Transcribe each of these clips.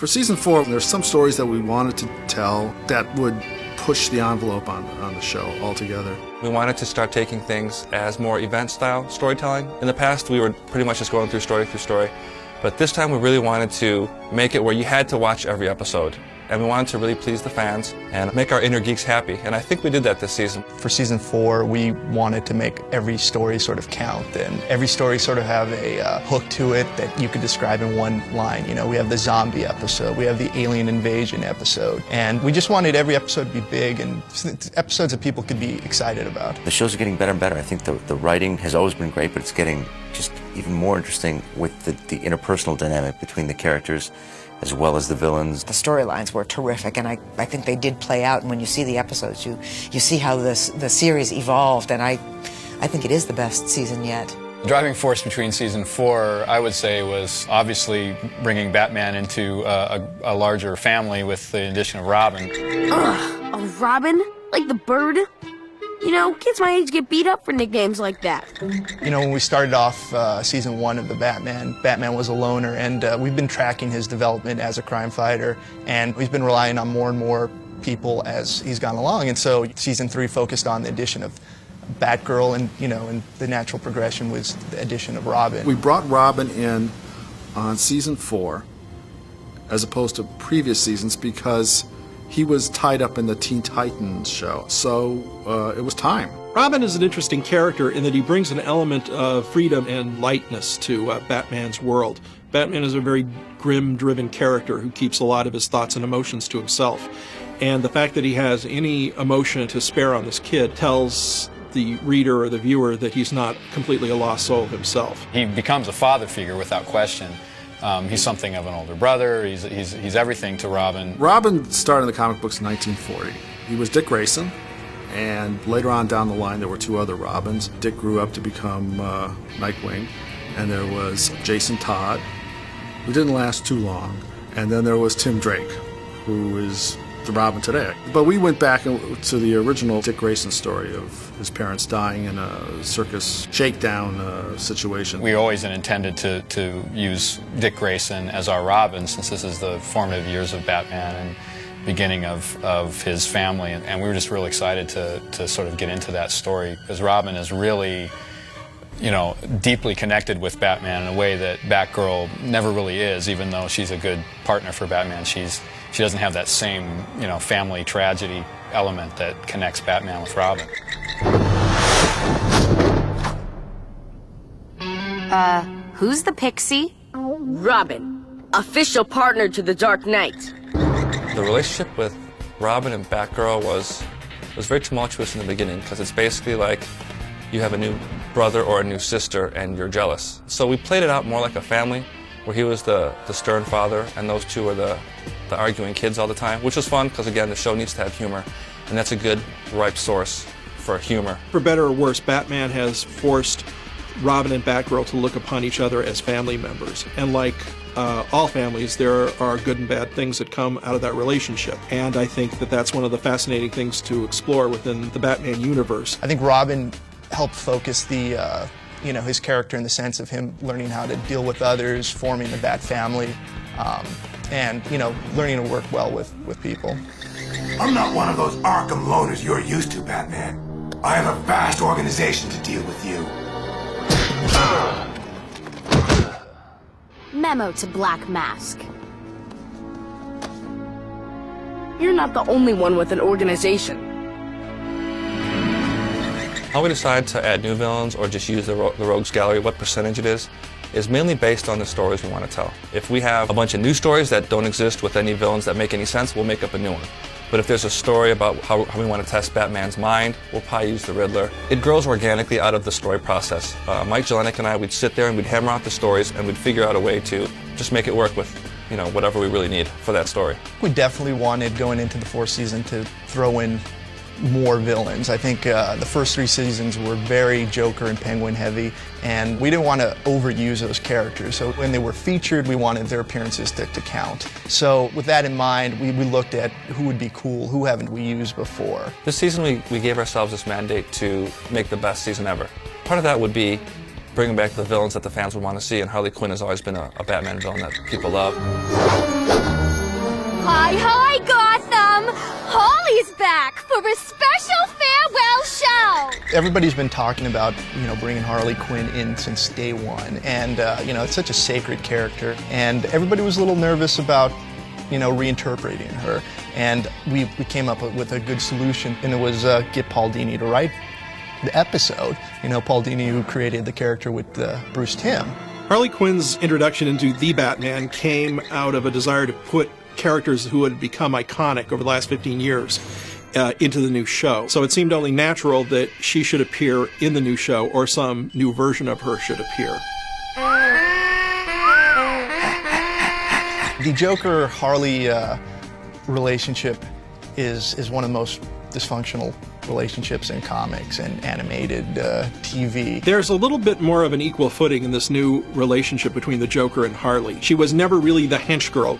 For season 4, there's some stories that we wanted to tell that would push the envelope on the show altogether. We wanted to start taking things as more event-style storytelling. In the past, we were pretty much just going through story, but this time we really wanted to make it where you had to watch every episode. And we wanted to really please the fans and make our inner geeks happy, and I think we did that this season. For season 4, we wanted to make every story sort of count, and every story sort of have a hook to it that you could describe in one line. You know, we have the zombie episode, we have the alien invasion episode, and we just wanted every episode to be big and episodes that people could be excited about. The shows are getting better and better. I think the writing has always been great, but it's getting just even more interesting with the interpersonal dynamic between the characters as well as the villains. The storylines were terrific, and I think they did play out, and when you see the episodes, you see how the series evolved, and I think it is the best season yet. The driving force between season 4, I would say, was obviously bringing Batman into a larger family with the addition of Robin. Ugh, a Robin? Like the bird? You know, kids my age get beat up for nicknames like that. You know, when we started off season 1 of the Batman was a loner, and we've been tracking his development as a crime fighter, and he's been relying on more and more people as he's gone along, and so season 3 focused on the addition of Batgirl, and you know, and the natural progression was the addition of Robin. We brought Robin in on season 4 as opposed to previous seasons because he was tied up in the Teen Titans show, so it was time. Robin is an interesting character in that he brings an element of freedom and lightness to Batman's world. Batman is a very grim-driven character who keeps a lot of his thoughts and emotions to himself. And the fact that he has any emotion to spare on this kid tells the reader or the viewer that he's not completely a lost soul himself. He becomes a father figure without question. He's something of an older brother. He's everything to Robin. Robin started in the comic books in 1940. He was Dick Grayson, and later on down the line there were 2 other Robins. Dick grew up to become Nightwing, and there was Jason Todd, who didn't last too long, and then there was Tim Drake, who is the Robin today. But we went back to the original Dick Grayson story of his parents dying in a circus shakedown situation. We always intended to use Dick Grayson as our Robin, since this is the formative years of Batman and beginning of his family, and we were just really excited to sort of get into that story, because Robin is really, you know, deeply connected with Batman in a way that Batgirl never really is. Even though she's a good partner for Batman, she doesn't have that same, you know, family tragedy element that connects Batman with Robin. Who's the pixie? Robin, official partner to the Dark Knight. The relationship with Robin and Batgirl was very tumultuous in the beginning, because it's basically like you have a new brother or a new sister and you're jealous. So we played it out more like a family, where he was the stern father and those two are the arguing kids all the time, which was fun because, again, the show needs to have humor, and that's a good, ripe source for humor. For better or worse, Batman has forced Robin and Batgirl to look upon each other as family members. And like all families, there are good and bad things that come out of that relationship. And I think that that's one of the fascinating things to explore within the Batman universe. I think Robin helped focus the you know, his character in the sense of him learning how to deal with others, forming the Bat family, and, you know, learning to work well with people. I'm not one of those Arkham loners you're used to, Batman. I have a vast organization to deal with you. Memo to Black Mask. You're not the only one with an organization. How we decide to add new villains or just use the Rogues Gallery, what percentage it is mainly based on the stories we want to tell. If we have a bunch of new stories that don't exist with any villains that make any sense, we'll make up a new one. But if there's a story about how we want to test Batman's mind, we'll probably use the Riddler. It grows organically out of the story process. Mike Jelenic and I, we'd sit there and we'd hammer out the stories and we'd figure out a way to just make it work with, you know, whatever we really need for that story. We definitely wanted, going into the 4th season, to throw in more villains. I think the first 3 seasons were very Joker and Penguin heavy, and we didn't want to overuse those characters. So when they were featured, we wanted their appearances to count. So with that in mind, we looked at who would be cool, who haven't we used before. This season we gave ourselves this mandate to make the best season ever. Part of that would be bringing back the villains that the fans would want to see, and Harley Quinn has always been a Batman villain that people love. Hi, hi, Gotham! Holly's back for a special farewell show! Everybody's been talking about, bringing Harley Quinn in since day one, and, it's such a sacred character, and everybody was a little nervous about, reinterpreting her, and we came up with a good solution, and it was get Paul Dini to write the episode. Paul Dini, who created the character with Bruce Timm. Harley Quinn's introduction into the Batman came out of a desire to put characters who had become iconic over the last 15 years into the new show. So it seemed only natural that she should appear in the new show, or some new version of her should appear. The Joker-Harley relationship is one of the most dysfunctional relationships in comics and animated TV. There's a little bit more of an equal footing in this new relationship between the Joker and Harley. She was never really the hench girl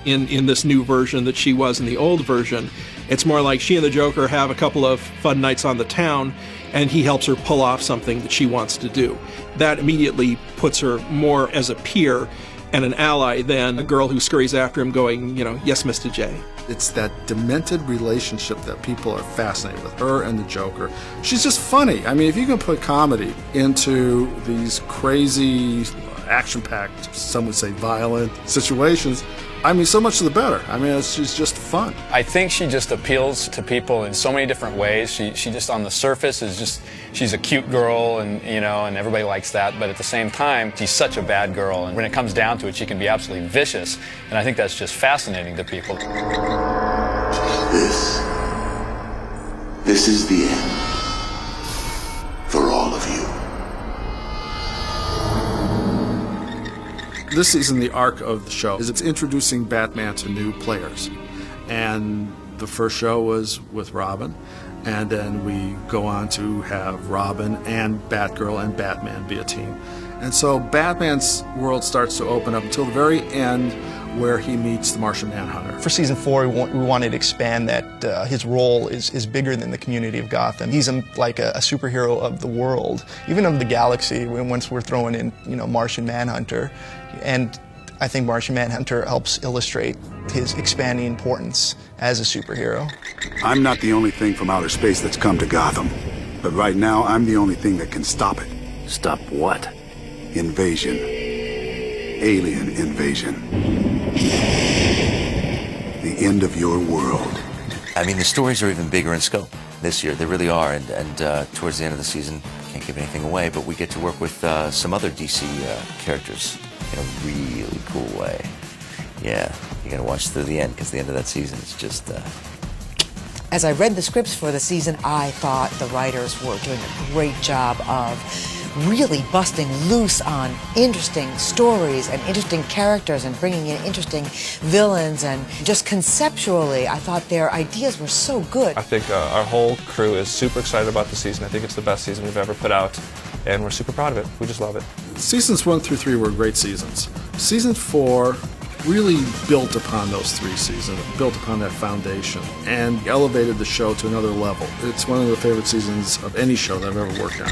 in this new version that she was in the old version. It's more like she and the Joker have a couple of fun nights on the town, and he helps her pull off something that she wants to do. That immediately puts her more as a peer and an ally than a girl who scurries after him going, yes, Mr. J. It's that demented relationship that people are fascinated with, her and the Joker. She's just funny. I mean, if you can put comedy into these crazy, action-packed, some would say violent situations, I mean, so much the better. I mean, she's just fun. I think she just appeals to people in so many different ways. She just on the surface is just, she's a cute girl, and and everybody likes that. But at the same time, she's such a bad girl. And when it comes down to it, she can be absolutely vicious. And I think that's just fascinating to people. This is the end. For all of you. This season, the arc of the show is it's introducing Batman to new players. And the first show was with Robin, and then we go on to have Robin and Batgirl and Batman be a team. And so Batman's world starts to open up until the very end, where he meets the Martian Manhunter. For season 4, we wanted to expand that his role is bigger than the community of Gotham. He's like a superhero of the world, even of the galaxy, once we're throwing in, Martian Manhunter. And I think Martian Manhunter helps illustrate his expanding importance as a superhero. I'm not the only thing from outer space that's come to Gotham, but right now I'm the only thing that can stop it. Stop what? Invasion. Alien invasion. The end of your world. I mean, the stories are even bigger in scope this year. They really are. And towards the end of the season, can't give anything away, but we get to work with some other DC characters in a really cool way. Yeah, you gotta watch through the end, because the end of that season is just... As I read the scripts for the season, I thought the writers were doing a great job of really busting loose on interesting stories and interesting characters and bringing in interesting villains, and just conceptually, I thought their ideas were so good. I think our whole crew is super excited about the season. I think it's the best season we've ever put out, and we're super proud of it. We just love it. Seasons 1 through 3 were great seasons. Season 4 really built upon those 3 seasons, built upon that foundation, and elevated the show to another level. It's one of the favorite seasons of any show that I've ever worked on.